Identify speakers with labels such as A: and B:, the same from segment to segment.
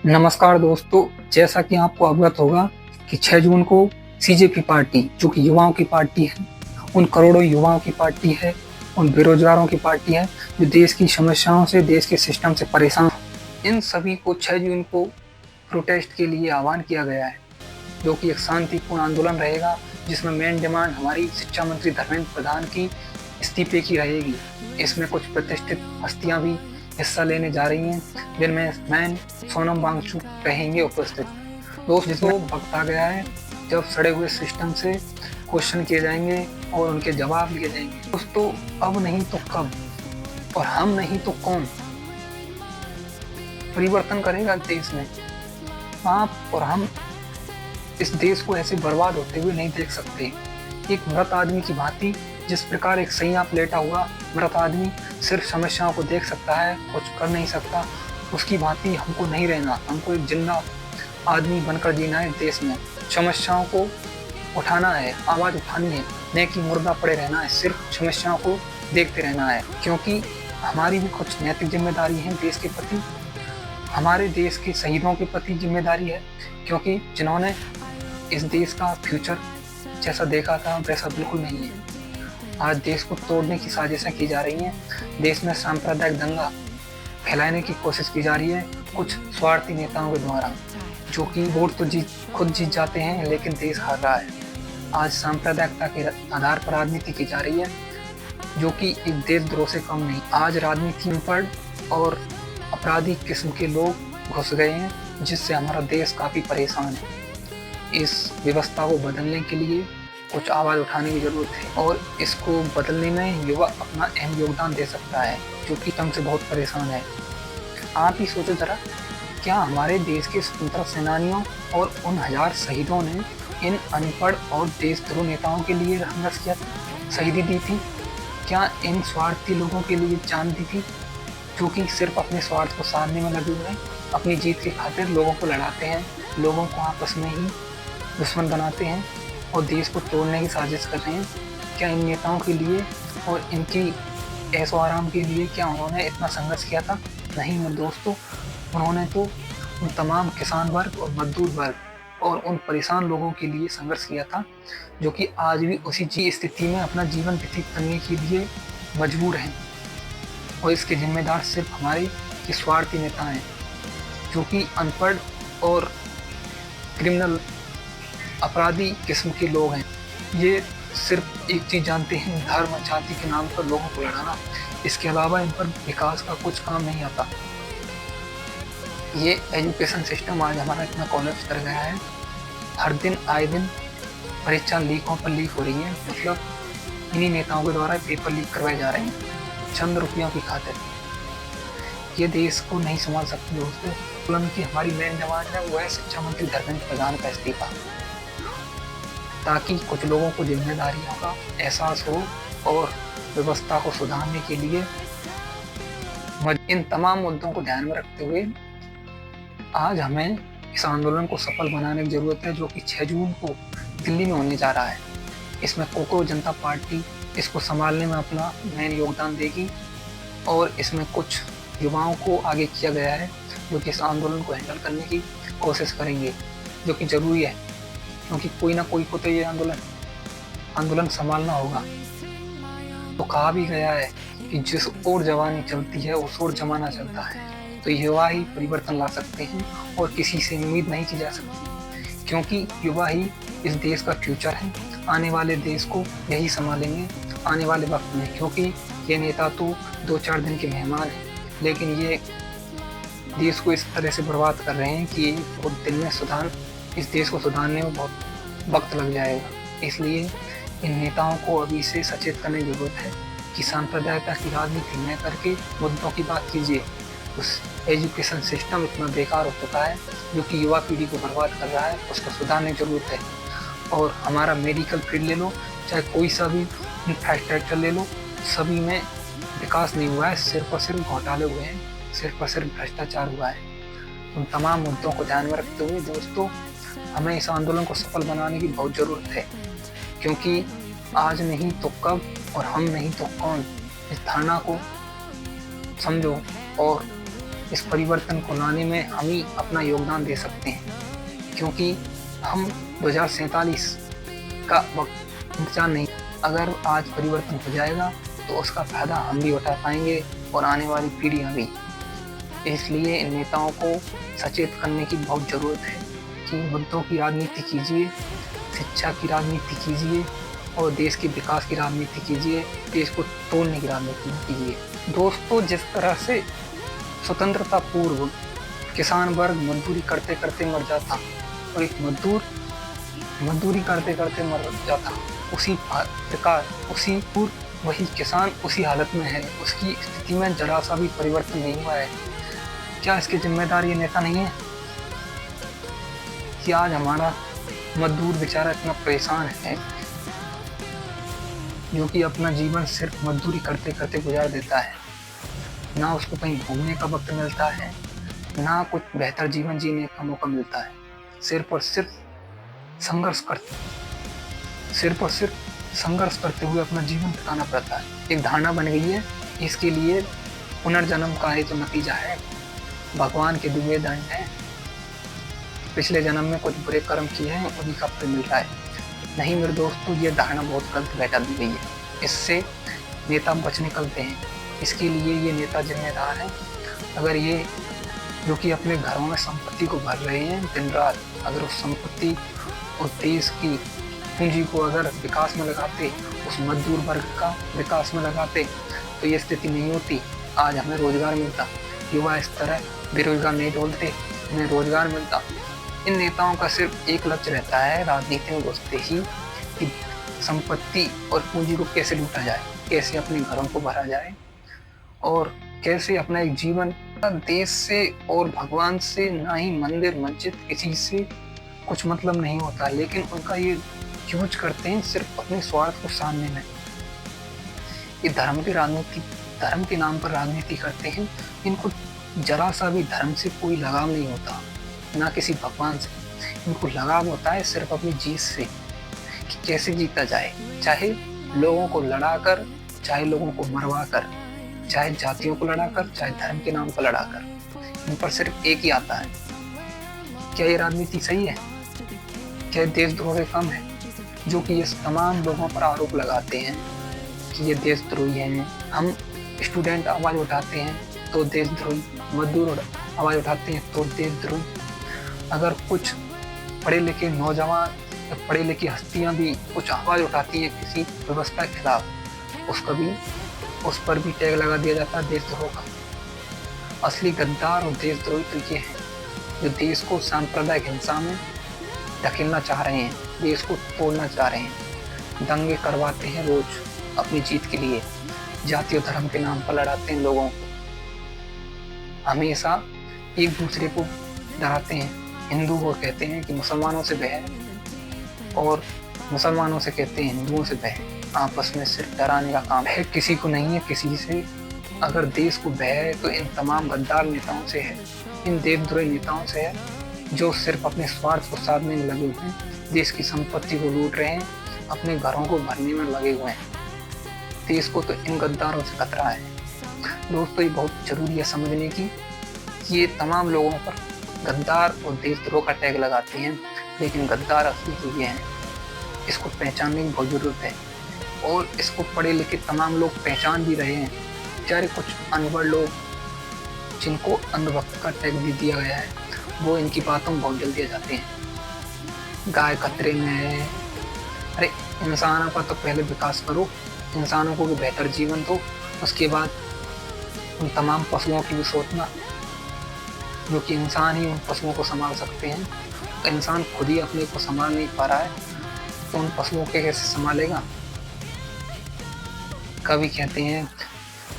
A: नमस्कार दोस्तों, जैसा कि आपको अवगत होगा कि 6 जून को सीजेपी पार्टी, जो कि युवाओं की पार्टी है, उन करोड़ों युवाओं की पार्टी है, उन बेरोजगारों की पार्टी है जो देश की समस्याओं से, देश के सिस्टम से परेशान। इन सभी को 6 जून को प्रोटेस्ट के लिए आह्वान किया गया है, जो कि एक शांतिपूर्ण आंदोलन रहेगा, जिसमें मेन डिमांड हमारी शिक्षा मंत्री धर्मेंद्र प्रधान की इस्तीफे की रहेगी। इसमें कुछ प्रतिष्ठित हस्तियां भी हिस्सा लेने जा रही हैं, जिनमें मैन सोनम वांगचुक रहेंगे उपस्थित। दोस्तों, वक्त आ गया है जब सड़े हुए सिस्टम से क्वेश्चन किए जाएंगे और उनके जवाब लिए जाएंगे। दोस्तों, अब नहीं तो कब और हम नहीं तो कौन परिवर्तन करेगा देश में। आप और हम इस देश को ऐसे बर्बाद होते हुए नहीं देख सकते। एक मृत आदमी की भांति, जिस प्रकार एक सैयां लेटा हुआ मृत आदमी सिर्फ समस्याओं को देख सकता है, कुछ कर नहीं सकता, उसकी भांति हमको नहीं रहना। हमको एक जिंदा आदमी बनकर जीना है देश में। समस्याओं को उठाना है, आवाज उठानी है, न कि मुर्दा पड़े रहना है, सिर्फ समस्याओं को देखते रहना है। क्योंकि हमारी भी कुछ नैतिक जिम्मेदारी है देश के प्रति, हमारे देश के शहीदों के प्रति जिम्मेदारी है, क्योंकि जिन्होंने इस देश का फ्यूचर जैसा देखा था वैसा बिल्कुल नहीं है। आज देश को तोड़ने की साजिशें की जा रही हैं, देश में सांप्रदायिक दंगा फैलाने की कोशिश की जा रही है कुछ स्वार्थी नेताओं के द्वारा, जो कि वोट तो खुद जीत जाते हैं लेकिन देश हार रहा है। आज सांप्रदायिकता के आधार पर राजनीति की जा रही है, जो कि एक देशद्रोह से कम नहीं। आज राजनीति पर और आपराधिक किस्म के लोग घुस गए हैं, जिससे हमारा देश काफ़ी परेशान है। इस व्यवस्था को बदलने के लिए कुछ आवाज़ उठाने की जरूरत है, और इसको बदलने में युवा अपना अहम योगदान दे सकता है, जो कि तंग से बहुत परेशान है। आप ही सोचो जरा, क्या हमारे देश के स्वतंत्रता सेनानियों और उन हजार शहीदों ने इन अनपढ़ और देशद्रोह नेताओं के लिए संघर्ष किया, शहीदी दी थी? क्या इन स्वार्थी लोगों के लिए जान दी थी, जो कि सिर्फ अपने स्वार्थ को साधने में लगे हुए हैं, अपनी जीत की खातिर लोगों को लड़ाते हैं, लोगों को आपस में ही दुश्मन बनाते हैं और देश को तोड़ने की साजिश कर रहे हैं? क्या इन नेताओं के लिए और इनकी ऐशो आराम के लिए क्या उन्होंने इतना संघर्ष किया था? नहीं मेरे दोस्तों, उन्होंने तो उन तमाम किसान वर्ग और मजदूर वर्ग और उन परेशान लोगों के लिए संघर्ष किया था, जो कि आज भी उसी स्थिति में अपना जीवन व्यतीत करने के लिए मजबूर हैं। और इसके जिम्मेदार सिर्फ हमारे स्वार्थी नेता हैं, जो कि अनपढ़ और क्रिमिनल अपराधी किस्म के लोग हैं। ये सिर्फ एक चीज़ जानते हैं, धर्म और जाति के नाम पर लोगों को लड़ाना। इसके अलावा इन पर विकास का कुछ काम नहीं आता। ये एजुकेशन सिस्टम आज हमारा इतना कोलैप्स कर गया है, हर दिन आए दिन परीक्षा लीकों पर लीक हो रही है। मतलब इन्हीं नेताओं के द्वारा पेपर लीक करवाए जा रहे हैं चंद रुपयों की खातिर। ये देश को नहीं संभाल सकते दोस्तों। आंदोलन की हमारी मेन डिमांड है वो है शिक्षा मंत्री धर्मेंद्र प्रधान का इस्तीफा, ताकि कुछ लोगों को जिम्मेदारियों का एहसास हो और व्यवस्था को सुधारने के लिए इन तमाम मुद्दों को ध्यान में रखते हुए आज हमें इस आंदोलन को सफल बनाने की जरूरत है, जो कि 6 जून को दिल्ली में होने जा रहा है। इसमें कोको जनता पार्टी इसको संभालने में अपना मेन योगदान देगी, और इसमें कुछ युवाओं को आगे किया गया है, जो कि इस आंदोलन को हैंडल करने की कोशिश करेंगे, जो कि जरूरी है, क्योंकि कोई ना कोई को तो ये आंदोलन संभालना होगा। तो कहा भी गया है कि जिस ओर जवानी चलती है उस ओर जमाना चलता है। तो युवा ही परिवर्तन ला सकते हैं और किसी से उम्मीद नहीं की जा सकती, क्योंकि युवा ही इस देश का फ्यूचर है। आने वाले देश को यही संभालेंगे आने वाले वक्त में, क्योंकि ये नेता तो 2-4 दिन के मेहमान हैं, लेकिन ये देश को इस तरह से बर्बाद कर रहे हैं कि बहुत दिन में इस देश को सुधारने में बहुत वक्त लग जाएगा। इसलिए इन नेताओं को अभी से सचेत करने की जरूरत है कि सांप्रदायिकता की राजनीति न करके मुद्दों की बात कीजिए। उस एजुकेशन सिस्टम इतना बेकार हो चुका है, जो कि युवा पीढ़ी को बर्बाद कर रहा है, उसको सुधारने की जरूरत है। और हमारा मेडिकल फील्ड ले लो, चाहे कोई सा भी इंफ्रास्ट्रक्चर ले लो, सभी में विकास नहीं हुआ है, सिर्फ और सिर्फ घोटाले हुए हैं, सिर्फ और सिर्फ भ्रष्टाचार हुआ है। उन तमाम मुद्दों को ध्यान में रखते हुए दोस्तों, हमें इस आंदोलन को सफल बनाने की बहुत ज़रूरत है, क्योंकि आज नहीं तो कब और हम नहीं तो कौन। इस धारणा को समझो और इस परिवर्तन को लाने में हम ही अपना योगदान दे सकते हैं, क्योंकि हम 2047 का वक्त इंतजार नहीं। अगर आज परिवर्तन हो जाएगा तो उसका फायदा हम भी उठा पाएंगे और आने वाली पीढ़ियाँ भी। इसलिए इन नेताओं को सचेत करने की बहुत ज़रूरत है कि मुद्दों की राजनीति कीजिए, शिक्षा की राजनीति कीजिए और देश के विकास की राजनीति कीजिए, देश को तोड़ने की राजनीति कीजिए। दोस्तों, जिस तरह से स्वतंत्रता पूर्व किसान वर्ग मजदूरी करते करते मर जाता और एक मजदूर मजदूरी करते करते मर जाता, उसी प्रकार उसी पूर्व वही किसान उसी हालत में है, उसकी स्थिति में जरा सा भी परिवर्तन नहीं हुआ है। क्या इसकी जिम्मेदारी ये नेता नहीं है कि आज हमारा मजदूर बेचारा इतना परेशान है, जो कि अपना जीवन सिर्फ मजदूरी करते करते गुजार देता है। ना उसको कहीं घूमने का वक्त मिलता है, ना कुछ बेहतर जीवन जीने का मौका मिलता है। सिर्फ और सिर्फ संघर्ष करते हुए अपना जीवन बिताना पड़ता है। एक धारणा बन गई है, इसके लिए पुनर्जन्म का ही तो नतीजा है, भगवान के दिए दंड है। पिछले जन्म में कुछ बुरे कर्म किए हैं, उन्हीं का फल मिल रहा है। नहीं मेरे दोस्तों, ये धारणा बहुत गलत बैठा दी गई है। इससे नेता बच निकलते हैं। इसके लिए ये नेता जिम्मेदार हैं। अगर ये जो कि अपने घरों में संपत्ति को भर रहे हैं दिन रात, अगर उस संपत्ति और देश की पूंजी को अगर विकास में लगाते, उस मजदूर वर्ग का विकास में लगाते, तो ये स्थिति नहीं होती। आज हमें रोजगार मिलता, युवा इस तरह बेरोजगार नहीं ढूंढते, उन्हें रोजगार मिलता। इन नेताओं का सिर्फ एक लक्ष्य रहता है राजनीति में घुसते ही कि संपत्ति और पूंजी को कैसे लूटा जाए, कैसे अपने घरों को भरा जाए और कैसे अपना एक जीवन देश से और भगवान से, ना ही मंदिर मस्जिद किसी से कुछ मतलब नहीं होता। लेकिन उनका ये यूज करते हैं सिर्फ अपने स्वार्थ को सामने में। ये धर्म के नाम पर राजनीति करते हैं। इनको जरा सा भी धर्म से कोई लगाव नहीं होता, ना किसी भगवान से। इनको लगाव होता है सिर्फ अपनी जीत से कि कैसे जीता जाए, चाहे लोगों को लड़ाकर, चाहे लोगों को मरवाकर, चाहे जातियों को लड़ाकर, चाहे धर्म के नाम पर लड़ाकर। इन पर सिर्फ एक ही आता है। क्या ये राजनीति सही है? क्या देशद्रोह से कम है? जो कि ये तमाम लोगों पर आरोप लगाते हैं कि ये देशद्रोही हैं। हम स्टूडेंट आवाज़ उठाते हैं तो देशद्रोही, मजदूर आवाज़ उठाते हैं तो देशद्रोही। अगर कुछ पढ़े लिखे नौजवान या पढ़े लिखी हस्तियां भी कुछ आवाज़ उठाती हैं किसी व्यवस्था के खिलाफ, उस पर भी टैग लगा दिया जाता है देशद्रोह का। असली गद्दार और देशद्रोही तो ये हैं जो देश को सांप्रदायिक हिंसा में धकेलना चाह रहे हैं, देश को तोड़ना चाह रहे हैं, दंगे करवाते हैं रोज अपनी जीत के लिए, जाति और धर्म के नाम पर लड़ाते हैं लोगों को, हमेशा एक दूसरे को डराते हैं। हिंदू को कहते हैं कि मुसलमानों से बह और मुसलमानों से कहते हैं हिंदुओं से बह। आपस में सिर्फ डराने का काम है, किसी को नहीं है किसी से। अगर देश को बह है तो इन तमाम गद्दार नेताओं से है, इन देशद्रोही नेताओं से है जो सिर्फ अपने स्वार्थ को साधने में लगे हुए हैं, देश की संपत्ति को लूट रहे हैं, अपने घरों को भरने में लगे हुए हैं। देश को तो इन गद्दारों से खतरा है। दोस्तों, ये बहुत जरूरी है समझने की कि ये तमाम लोगों पर गद्दार और देशद्रोह का टैग लगाते हैं, लेकिन गद्दार असली तो ये हैं। इसको पहचानने की बहुत ज़रूरत है और इसको पढ़े लिखे तमाम लोग पहचान भी रहे हैं। बेचारे कुछ अनपढ़ लोग जिनको अंधभक्त का टैग भी दिया गया है, वो इनकी बातों में बहुत जल्दी आ जाते हैं। गाय खतरे में है, अरे इंसानों का तो पहले विकास करो, इंसानों को भी बेहतर जीवन दो, उसके बाद उन तमाम पशुओं की भी सोचना, जो कि इंसान ही उन पशुओं को संभाल सकते हैं। तो इंसान खुद ही अपने को संभाल नहीं पा रहा है तो उन पशुओं के कैसे संभालेगा। कभी कहते हैं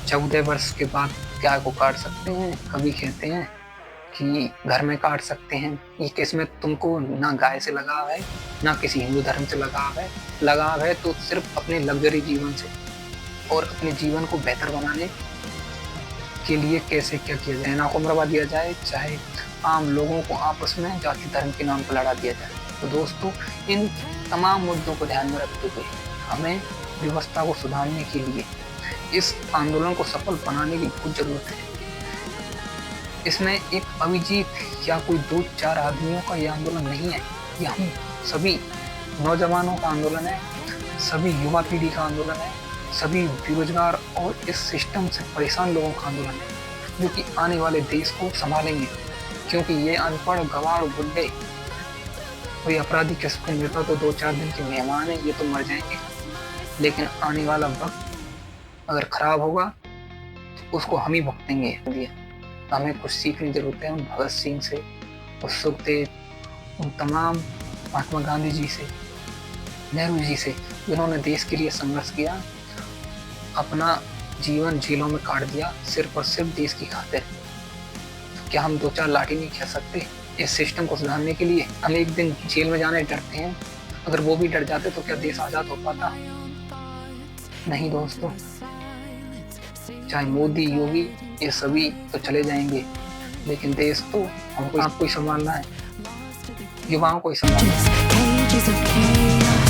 A: 14 वर्ष के बाद गाय को काट सकते हैं, कभी कहते हैं कि घर में काट सकते हैं। ये किसमें तुमको ना गाय से लगाव है, ना किसी हिंदू धर्म से लगाव है तो सिर्फ अपने लग्जरी जीवन से और अपने जीवन को बेहतर बनाने के लिए कैसे क्या किया जाए, ना को मरवा दिया जाए, चाहे आम लोगों को आपस में जाति धर्म के नाम पर लड़ा दिया जाए। तो दोस्तों, इन तमाम मुद्दों को ध्यान में रखते हुए हमें व्यवस्था को सुधारने के लिए इस आंदोलन को सफल बनाने की बहुत जरूरत है। इसमें एक अभिजीत या कोई 2-4 आदमियों का ये आंदोलन नहीं है, ये हम सभी नौजवानों का आंदोलन है, सभी युवा पीढ़ी का आंदोलन है, सभी बेरोजगार और इस सिस्टम से परेशान लोगों का आंदोलन है, जो कि आने वाले देश को संभालेंगे। क्योंकि ये अनपढ़ गंवार बुड्ढे कोई अपराधी किसको मिलता तो 2-4 दिन के मेहमान है, ये तो मर जाएंगे। लेकिन आने वाला वक्त अगर खराब होगा तो उसको हम ही भुगतेंगे। हमें कुछ सीखने की जरूरत है उन भगत सिंह से, उन सुखदेव, उन तमाम महात्मा गांधी जी से, नेहरू जी से, जिन्होंने देश के लिए संघर्ष किया, अपना जीवन जेलों में काट दिया सिर्फ और सिर्फ देश की खातिर। क्या हम 2-4 लाठी नहीं खा सकते इस सिस्टम को सुधारने के लिए? हम एक दिन जेल में जाने डरते हैं, अगर वो भी डर जाते तो क्या देश आज़ाद हो पाता? नहीं दोस्तों, चाहे मोदी, योगी, ये सभी तो चले जाएंगे, लेकिन देश तो हमको आपको ही संभालना है, युवाओं को ही संभालना है।